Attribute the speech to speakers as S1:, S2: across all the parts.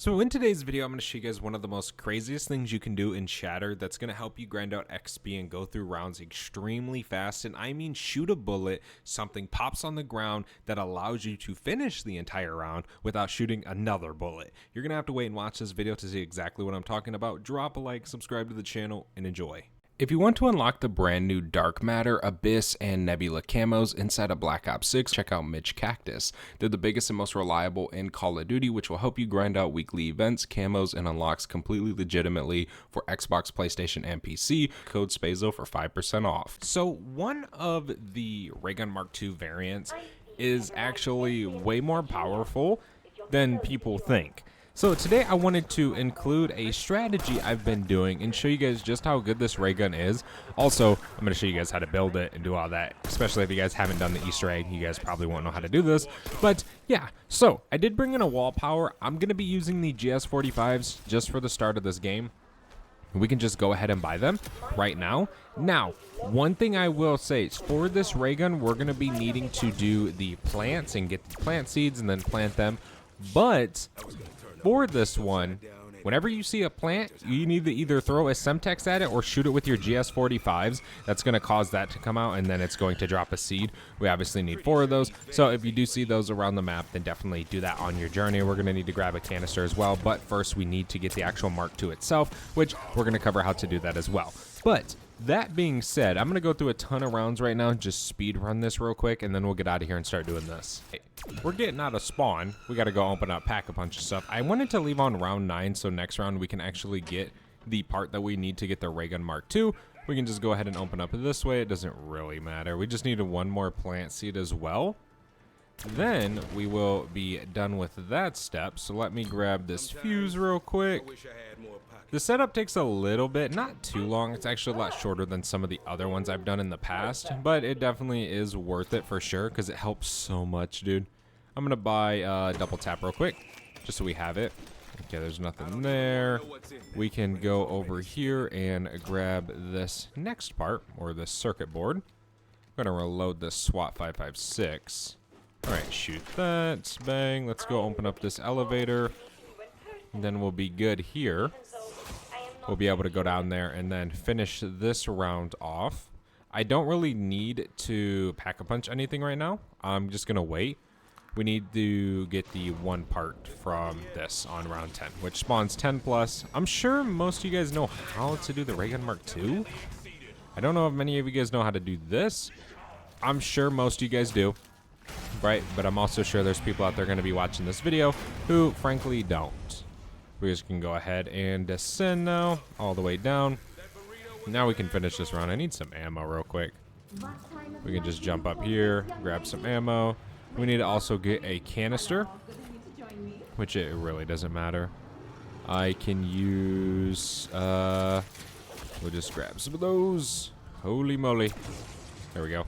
S1: So in today's video, I'm going to show you guys one of the most craziest things you can do in Shatter that's going to help you grind out XP and go through rounds extremely fast. And I mean shoot a bullet, something pops on the ground that allows you to finish the entire round without shooting another bullet. You're going to have to wait and watch this video to see exactly what I'm talking about. Drop a like, subscribe to the channel, and enjoy. If you want to unlock the brand new Dark Matter, Abyss, and Nebula camos inside of Black Ops 6, check out Mitch Cactus. They're the biggest and most reliable in Call of Duty, which will help you grind out weekly events, camos, and unlocks completely legitimately for Xbox, PlayStation, and PC. Code SPAZO for 5% off. So one of the Ray Gun Mark II variants is actually way more powerful than people think. So today I wanted to include a strategy I've been doing and show you guys just how good this ray gun is. Also, I'm going to show you guys how to build it and do all that, especially if you guys haven't done the Easter egg. You guys probably won't know how to do this. But yeah, so I did bring in a wall power. I'm going to be using the GS45s just for the start of this game. We can just go ahead and buy them right now. Now, one thing I will say is for this ray gun, we're going to be needing to do the plants and get the plant seeds and then plant them. But for this one, whenever you see a plant, you need to either throw a Semtex at it or shoot it with your GS45s. That's going to cause that to come out, and then it's going to drop a seed. We obviously need 4 of those. So if you do see those around the map, then definitely do that on your journey. We're going to need to grab a canister as well. But first, we need to get the actual Mark II itself, which we're going to cover how to do that as well. But that being said, I'm going to go through a ton of rounds right now, just speed run this real quick, and then we'll get out of here and start doing this. We're getting out of spawn. We got to go open up, pack a bunch of stuff. I wanted to leave on round 9, so next round we can actually get the part that we need to get the Ray Gun Mark II. We can just go ahead and open up this way. It doesn't really matter. We just need one more plant seed as well. Then we will be done with that step. So let me grab this fuse real quick. The setup takes a little bit, not too long. It's actually a lot shorter than some of the other ones I've done in the past, but it definitely is worth it for sure because it helps so much, dude. I'm gonna buy double tap real quick just so we have it. Okay, there's nothing there. We can go over here and grab this next part, or this circuit board. I'm gonna reload this SWAT 556. All right, shoot that, bang. Let's go open up this elevator, and then we'll be good here. We'll be able to go down there and then finish this round off. I don't really need to pack a punch anything right now. I'm just gonna wait. We need to get the one part from this on round 10, which spawns 10 plus. I'm sure most of you guys know how to do the Ray Gun Mark II. I don't know if many of you guys know how to do this. I'm sure most of you guys do, right? But I'm also sure there's people out there gonna be watching this video who frankly don't. We just can go ahead and descend now, all the way down. Now we can finish this round. I need some ammo real quick. We can just jump up here, grab some ammo. We need to also get a canister, which it really doesn't matter. I can use, we'll just grab some of those. Holy moly. There we go.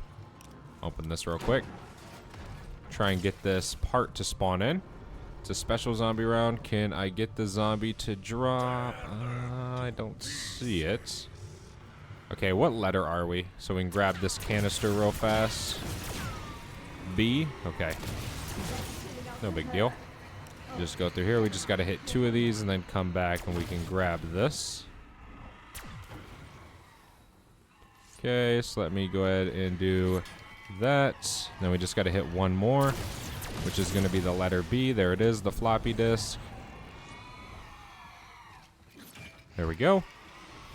S1: Open this real quick. Try and get this part to spawn in. It's a special zombie round. Can I get the zombie to drop? I don't see it. Okay, what letter are we? So we can grab this canister real fast. B? Okay. No big deal. Just go through here. We just got to hit 2 of these and then come back and we can grab this. Okay, so let me go ahead and do that. Then we just got to hit 1 more, which is going to be the letter B. There it is, the floppy disk. There we go.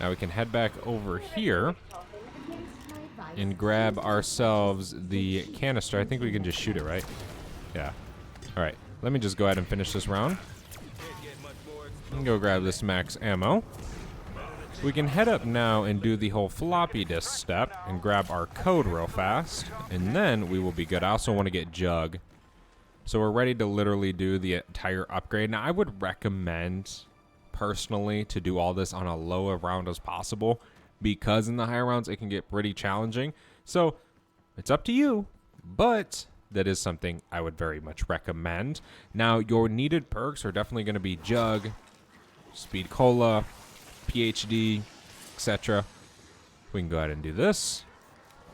S1: Now we can head back over here and grab ourselves the canister. I think we can just shoot it, right? Yeah. All right. Let me just go ahead and finish this round. And go grab this max ammo. We can head up now and do the whole floppy disk step and grab our code real fast. And then we will be good. I also want to get Jug. So we're ready to literally do the entire upgrade. Now, I would recommend, personally, to do all this on a lower round as possible, because in the higher rounds, it can get pretty challenging. So it's up to you, but that is something I would very much recommend. Now, your needed perks are definitely going to be Jug, Speed Cola, PhD, etc. We can go ahead and do this.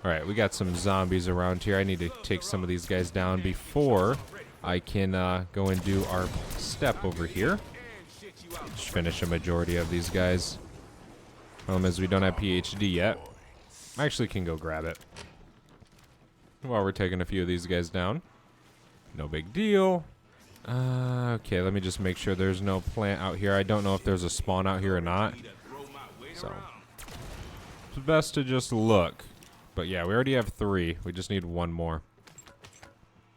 S1: All right, we got some zombies around here. I need to take some of these guys down before I can go and do our step over here. Just finish a majority of these guys. Problem is we don't have PhD yet. I actually can go grab it while we're taking a few of these guys down. No big deal. Okay, let me just make sure there's no plant out here. I don't know if there's a spawn out here or not. So, it's best to just look. But yeah, we already have 3. We just need 1 more.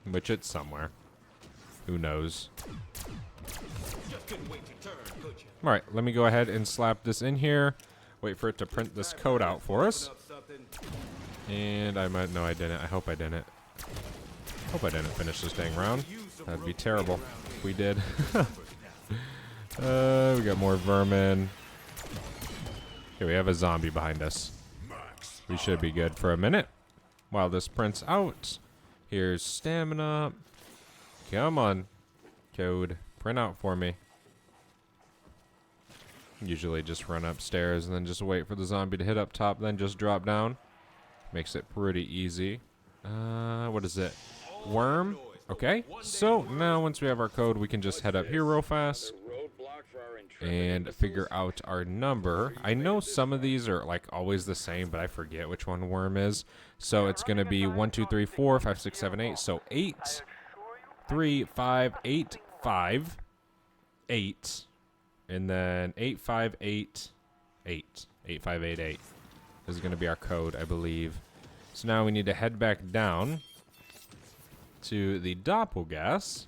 S1: Which it's somewhere. Who knows? Alright, let me go ahead and slap this in here. Wait for it to print this code out for us. And I might... No, I didn't. I hope I didn't. Hope I didn't finish this dang round. That'd be terrible if we did. We got more vermin. Okay, we have a zombie behind us. We should be good for a minute while this prints out. Here's stamina. Come on. Code. Print out for me. Usually just run upstairs and then just wait for the zombie to hit up top, then just drop down. Makes it pretty easy. What is it? Worm? Okay. So now once we have our code, we can just head up here real fast and figure out our number. I know some of these are like always the same, but I forget which one worm is. So it's going to be 1, 2, 3, 4, 5, 6, 7, 8. So 8, 3, 5, 8, 5, 8, and then 8, 5, 8, 8. 8, 5, 8, 8. This is going to be our code, I believe. So now we need to head back down to the doppelgas.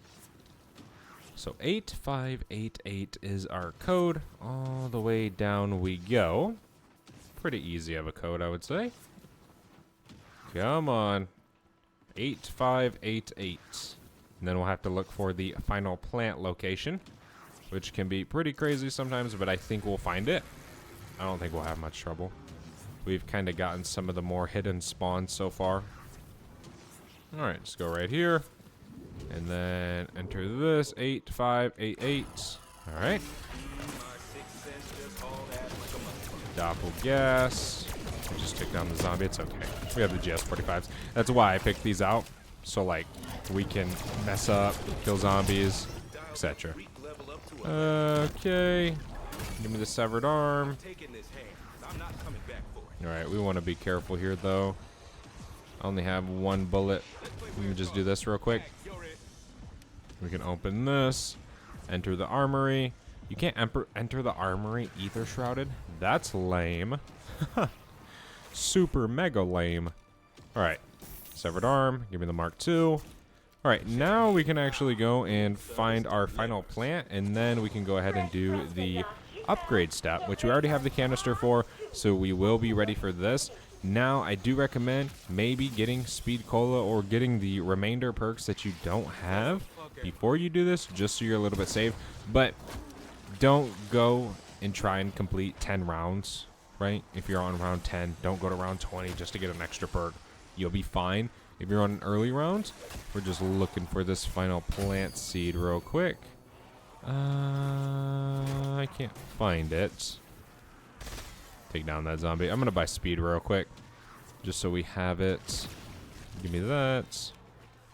S1: So 8588 is our code. All the way down we go. Pretty easy of a code, I would say. Come on. 8588. And then we'll have to look for the final plant location, which can be pretty crazy sometimes, but I think we'll find it. I don't think we'll have much trouble. We've kind of gotten some of the more hidden spawns so far. Alright, just go right here. And then enter this, 8588. Alright. Doppelgas. We just took down the zombie, it's okay. We have the GS-45s. That's why I picked these out. So, like, we can mess up, kill zombies, etc. Okay. Give me the severed arm. Alright, we want to be careful here, though. I only have 1 bullet. Let me just do this real quick. We can open this. Enter the armory. You can't enter the armory ether shrouded. That's lame. Super mega lame. Alright. Severed arm. Give me the Mark II. Alright, now we can actually go and find our final plant, and then we can go ahead and do the upgrade step, which we already have the canister for, so we will be ready for this. Now, I do recommend maybe getting Speed Cola or getting the remainder perks that you don't have before you do this, just so you're a little bit safe. But don't go and try and complete 10 rounds, right? If you're on round 10, don't go to round 20 just to get an extra perk. You'll be fine. If you're on an early round, we're just looking for this final plant seed real quick. I can't find it. Take down that zombie. I'm going to buy speed real quick, just so we have it. Give me that.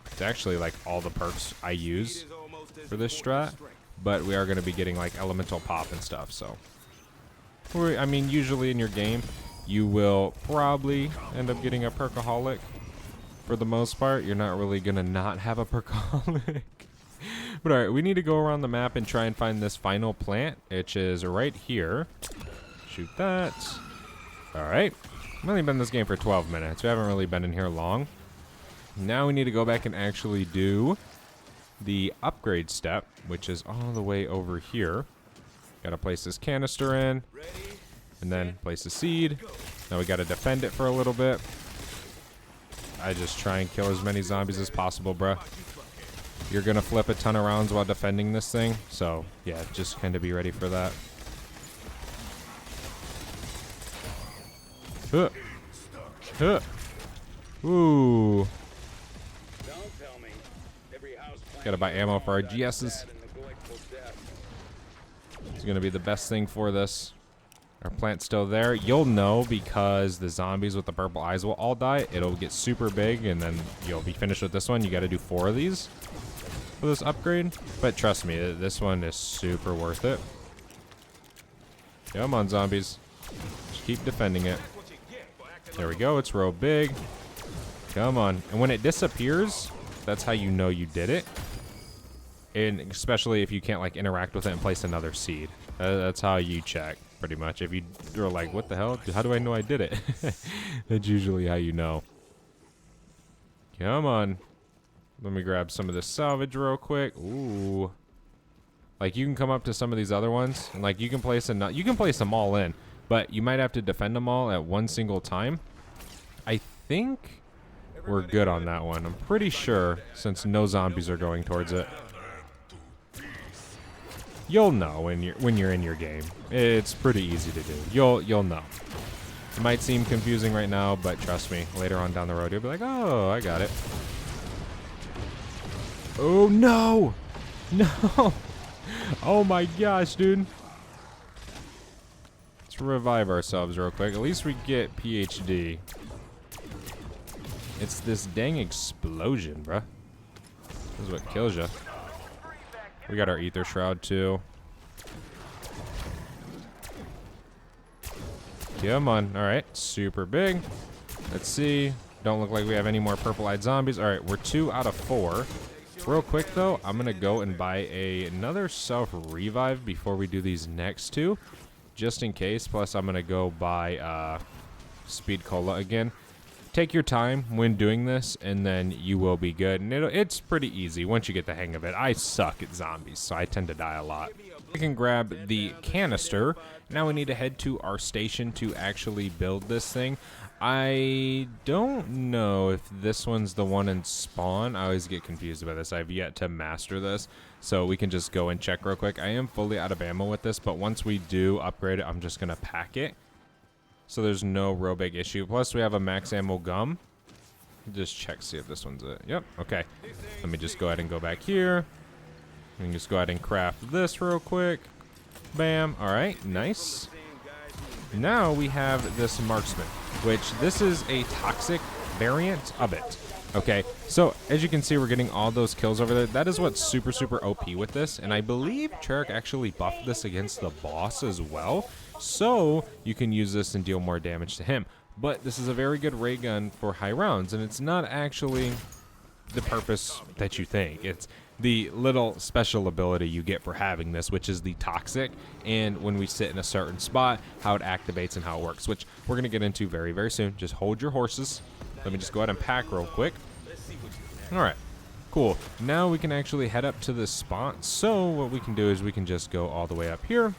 S1: It's actually like all the perks I use for this strat, but we are going to be getting like elemental pop and stuff. So, I mean, usually in your game, you will probably end up getting a perkaholic. For the most part, you're not really going to not have a perkaholic. But alright, we need to go around the map and try and find this final plant, which is right here. Shoot that. Alright. I've only been in this game for 12 minutes. We haven't really been in here long. Now we need to go back and actually do the upgrade step, which is all the way over here. Gotta place this canister in. And then place the seed. Now we gotta defend it for a little bit. I just try and kill as many zombies as possible, bruh. You're gonna flip a ton of rounds while defending this thing, so yeah, just kind of be ready for that. Ooh. Gotta buy ammo for our GS's. It's gonna be the best thing for this. Our plant's still there. You'll know because the zombies with the purple eyes will all die. It'll get super big, and then you'll be finished with this one. You gotta do 4 of these. for this upgrade, but trust me, this one is super worth it. Come on, zombies. Just keep defending it. There we go. It's real big. Come on. And when it disappears, that's how you know you did it. And especially if you can't like interact with it and place another seed. That's how you check, pretty much. If you're like, what the hell? How do I know I did it? That's usually how you know. Come on. Let me grab some of this salvage real quick. Ooh. Like, you can come up to some of these other ones, and like you can place them all in, but you might have to defend them all at one single time. I think we're good on that one. I'm pretty sure, since no zombies are going towards it. You'll know when you're in your game. It's pretty easy to do. You'll know. It might seem confusing right now, but trust me, later on down the road you'll be like, oh, I got it. Oh no! No! Oh my gosh, dude. Let's revive ourselves real quick. At least we get PhD. It's this dang explosion, bruh. This is what kills you. We got our ether shroud too. Come on. Alright, super big. Let's see. Don't look like we have any more purple-eyed zombies. Alright, we're 2 out of 4. Real quick though, I'm gonna go and buy another self-revive before we do these next 2. Just in case. Plus I'm gonna go buy speed cola again. Take your time when doing this, and then you will be good. And it's pretty easy once you get the hang of it. I suck at zombies, so I tend to die a lot. We can grab the canister. Now we need to head to our station to actually build this thing. I don't know if this one's the one in spawn. I always get confused about this. I've yet to master this, so we can just go and check real quick. I am fully out of ammo with this, but once we do upgrade it, I'm just going to pack it. So there's no real big issue. Plus, we have a max ammo gum. Just check, see if this one's it. Yep, okay. Let me just go ahead and go back here. We can just go ahead and craft this real quick. Bam. All right, nice. Now we have this marksman, which this is a toxic variant of it. Okay, so as you can see, we're getting all those kills over there. That is what's super, super OP with this. And I believe Treyarch actually buffed this against the boss as well. So you can use this and deal more damage to him. But this is a very good ray gun for high rounds, and it's not actually the purpose that you think. It's the little special ability you get for having this, which is the toxic, and when we sit in a certain spot, how it activates and how it works, which we're going to get into very, very soon. Just hold your horses. Let me just go ahead and pack real quick. All right, cool. Now we can actually head up to this spot. So what we can do is we can just go all the way up here.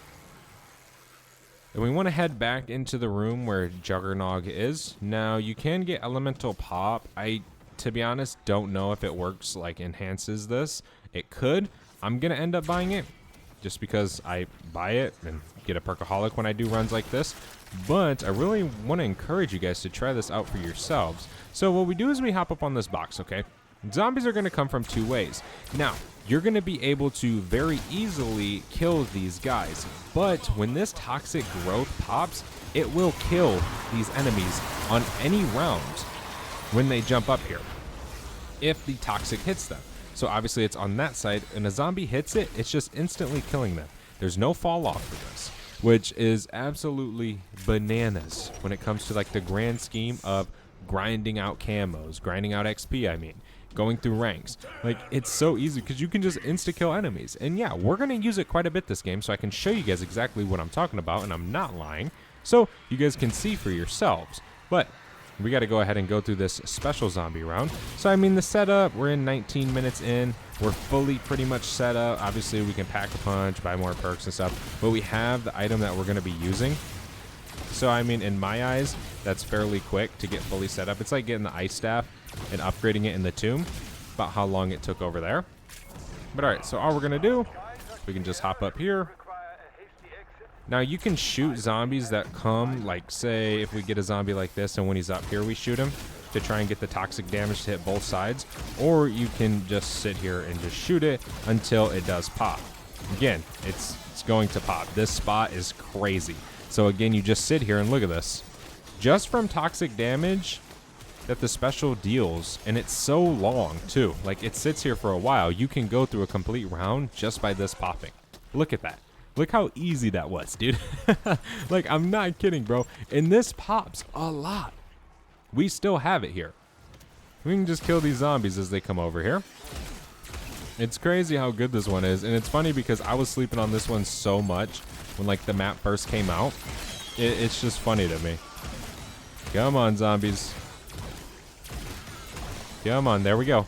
S1: And we want to head back into the room where Juggernog is. Now, you can get Elemental Pop. I, to be honest, don't know if it works, like, enhances this. It could. I'm going to end up buying it just because I buy it and get a Perkaholic when I do runs like this. But I really want to encourage you guys to try this out for yourselves. So what we do is we hop up on this box, okay? Zombies are going to come from 2 ways. Now, you're going to be able to very easily kill these guys, but when this toxic growth pops, it will kill these enemies on any round when they jump up here, if the toxic hits them. So obviously it's on that side, and a zombie hits it, it's just instantly killing them. There's no fall off for this, which is absolutely bananas when it comes to like the grand scheme of grinding out camos, grinding out XP, I mean. Going through ranks. Like, it's so easy because you can just insta-kill enemies. And yeah, we're going to use it quite a bit this game, so I can show you guys exactly what I'm talking about, and I'm not lying, so you guys can see for yourselves. But we got to go ahead and go through this special zombie round. So, I mean, the setup, we're in 19 minutes in. We're fully pretty much set up. Obviously, we can pack a punch, buy more perks and stuff, but we have the item that we're going to be using. So, I mean, in my eyes, that's fairly quick to get fully set up. It's like getting the ice staff and upgrading it in the tomb, about how long it took over there. But all right, so all we're gonna do, we can just hop up here. Now you can shoot zombies that come, like say if we get a zombie like this and when he's up here we shoot him to try and get the toxic damage to hit both sides, or you can just sit here and just shoot it until it does pop. Again, it's going to pop. This spot is crazy. So again, you just sit here and look at this. Just from toxic damage, that the special deals, and it's so long too. Like, it sits here for a while. You can go through a complete round just by this popping. Look at that. Look how easy that was, dude. Like, I'm not kidding, bro. And this pops a lot. We still have it here. We can just kill these zombies as they come over here. It's crazy how good this one is. And it's funny because I was sleeping on this one so much when, like, the map first came out. It's just funny to me. Come on, zombies. Come on, there we go.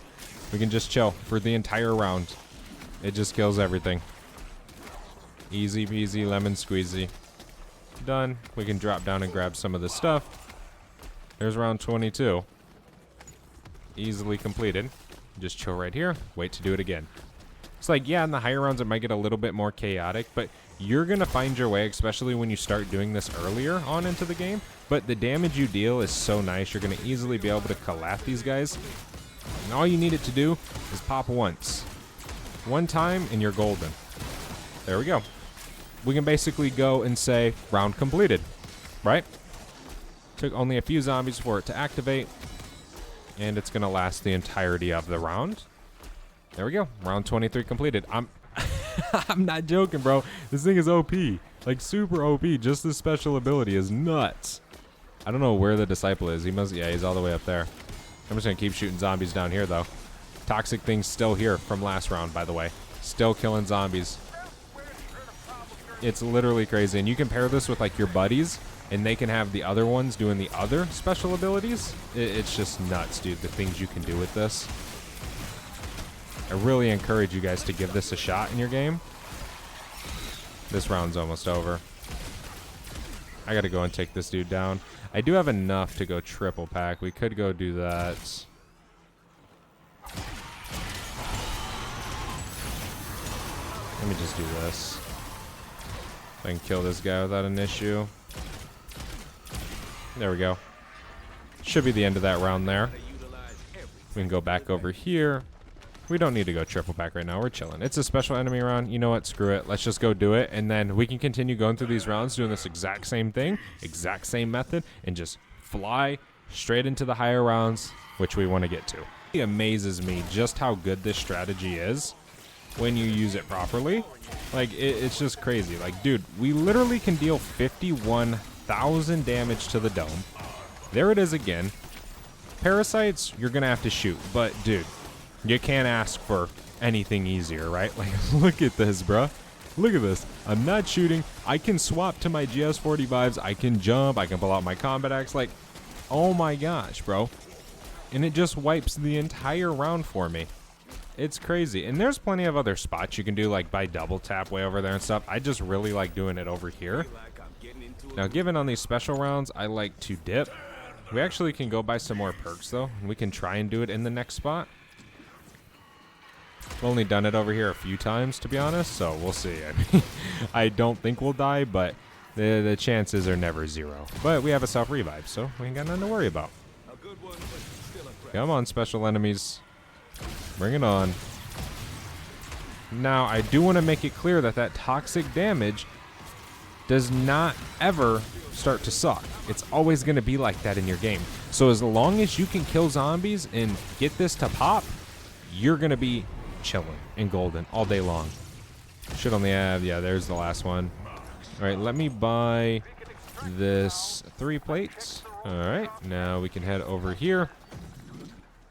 S1: We can just chill for the entire round. It just kills everything. Easy peasy lemon squeezy. Done. We can drop down and grab some of this stuff. There's round 22. Easily completed. Just chill right here. Wait to do it again. It's like, yeah, in the higher rounds it might get a little bit more chaotic, but you're going to find your way, especially when you start doing this earlier on into the game. But the damage you deal is so nice. You're going to easily be able to collapse these guys. And all you need it to do is pop once. One time and you're golden. There we go. We can basically go and say, round completed, right? Took only a few zombies for it to activate, and it's going to last the entirety of the round. There we go. Round 23 completed. I'm not joking, bro. This thing is OP. Like, super OP. Just this special ability is nuts. I don't know where the disciple is. He must, yeah, he's all the way up there. I'm just going to keep shooting zombies down here, though. Toxic thing's still here from last round, by the way. Still killing zombies. It's literally crazy. And you can pair this with, like, your buddies, and they can have the other ones doing the other special abilities. It's just nuts, dude, the things you can do with this. I really encourage you guys to give this a shot in your game. This round's almost over. I gotta go and take this dude down. I do have enough to go triple pack. We could go do that. Let me just do this. I can kill this guy without an issue. There we go. Should be the end of that round there. We can go back over here. We don't need to go triple pack right now. We're chilling. It's a special enemy round. You know what? Screw it. Let's just go do it. And then we can continue going through these rounds doing this exact same thing, exact same method, and just fly straight into the higher rounds, which we want to get to. It amazes me just how good this strategy is when you use it properly. Like, it's just crazy. Like, dude, we literally can deal 51,000 damage to the dome. There it is again. Parasites, you're going to have to shoot. But, dude, you can't ask for anything easier, right? Like, look at this, bruh. Look at this. I'm not shooting. I can swap to my GS45s. I can jump. I can pull out my combat axe. Like, oh my gosh, bro. And it just wipes the entire round for me. It's crazy. And there's plenty of other spots you can do, like by double tap way over there and stuff. I just really like doing it over here. Now, given on these special rounds, I like to dip. We actually can go buy some more perks, though. We can try and do it in the next spot. I've only done it over here a few times, to be honest, so we'll see. I mean, I don't think we'll die, but the chances are never zero. But we have a self-revive, so we ain't got nothing to worry about. Come on, special enemies. Bring it on. Now, I do want to make it clear that that toxic damage does not ever start to suck. It's always going to be like that in your game. So as long as you can kill zombies and get this to pop, you're going to be chilling and golden all day long. Should only have, yeah, there's the last one. All right, let me buy this 3 plates. All right, now we can head over here.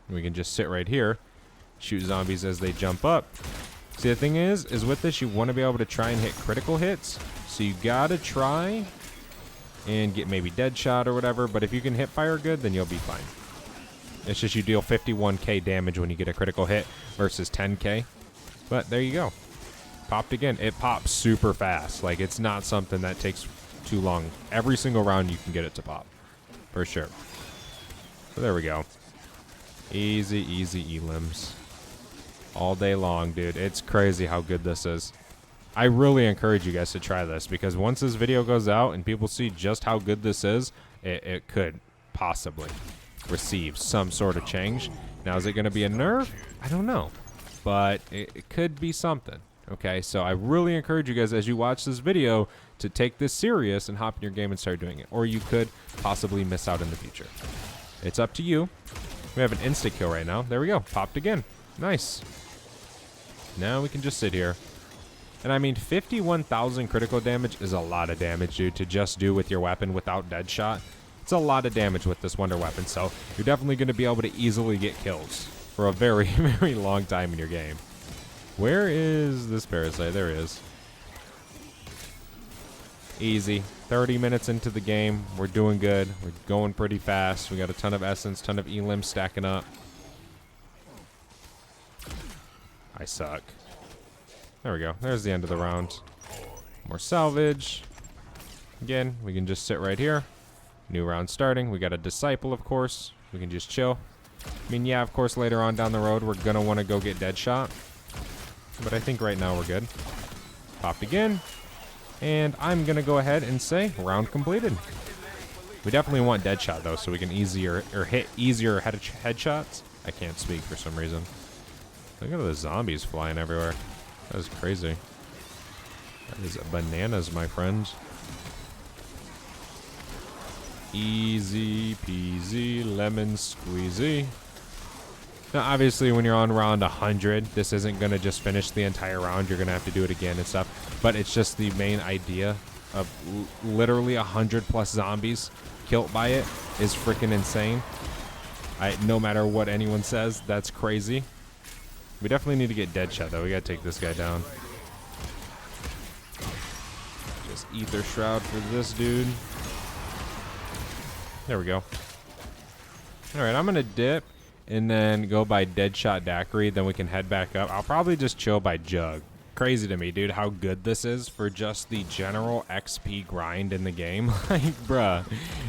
S1: We can just sit right here, shoot zombies as they jump up. See, the thing is with this, you want to be able to try and hit critical hits. So you got to try and get maybe dead shot or whatever. But if you can hit fire good, then you'll be fine. It's just you deal 51k damage when you get a critical hit versus 10k. But there you go. Popped again. It pops super fast. Like, it's not something that takes too long. Every single round you can get it to pop. For sure. So there we go. Easy, easy elims. All day long, dude. It's crazy how good this is. I really encourage you guys to try this, because once this video goes out and people see just how good this is, it could possibly receive some sort of change. Now, is it going to be a nerf? I don't know. But it could be something. Okay, so I really encourage you guys as you watch this video to take this serious and hop in your game and start doing it. Or you could possibly miss out in the future. It's up to you. We have an insta kill right now. There we go. Popped again. Nice. Now we can just sit here. And I mean, 51,000 critical damage is a lot of damage, dude, to just do with your weapon without Deadshot. It's a lot of damage with this wonder weapon, so you're definitely going to be able to easily get kills for a very, very long time in your game. Where is this parasite? There he is. Easy. 30 minutes into the game. We're doing good. We're going pretty fast. We got a ton of essence, ton of elim stacking up. I suck. There we go. There's the end of the round. More salvage. Again, we can just sit right here. New round starting. We got a disciple, of course. We can just chill. I mean, yeah, of course, later on down the road, we're going to want to go get Deadshot. But I think right now we're good. Popped again. And I'm going to go ahead and say round completed. We definitely want Deadshot, though, so we can hit easier headshots. I can't speak for some reason. Look at the zombies flying everywhere. That is crazy. That is bananas, my friends. Easy peasy lemon squeezy. Now, obviously, when you're on round 100, this isn't going to just finish the entire round. You're going to have to do it again and stuff. But it's just the main idea of literally 100+ zombies killed by it is freaking insane. No matter what anyone says, that's crazy. We definitely need to get Deadshot, though. We got to take this guy down. Just Ether Shroud for this dude. There we go. All right, I'm going to dip and then go by Deadshot Daiquiri. Then we can head back up. I'll probably just chill by Jug. Crazy to me, dude, how good this is for just the general XP grind in the game. Like, bruh,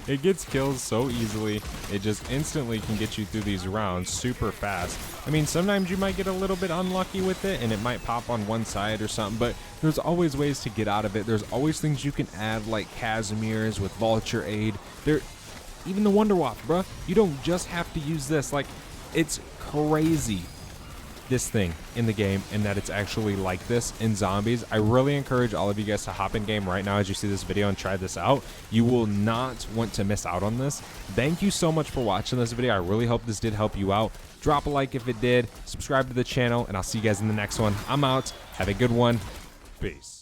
S1: it gets kills so easily. It just instantly can get you through these rounds super fast. I mean, sometimes you might get a little bit unlucky with it, and it might pop on one side or something, but there's always ways to get out of it. There's always things you can add, like Casimir's with Vulture Aid. Even the Wonder Waft, bruh. You don't just have to use this. Like, it's crazy, this thing in the game, and that it's actually like this in zombies. I really encourage all of you guys to hop in game right now as you see this video and try this out. You will not want to miss out on this. Thank you so much for watching this video. I really hope this did help you out. Drop a like if it did. Subscribe to the channel, and I'll see you guys in the next one. I'm out. Have a good one. Peace.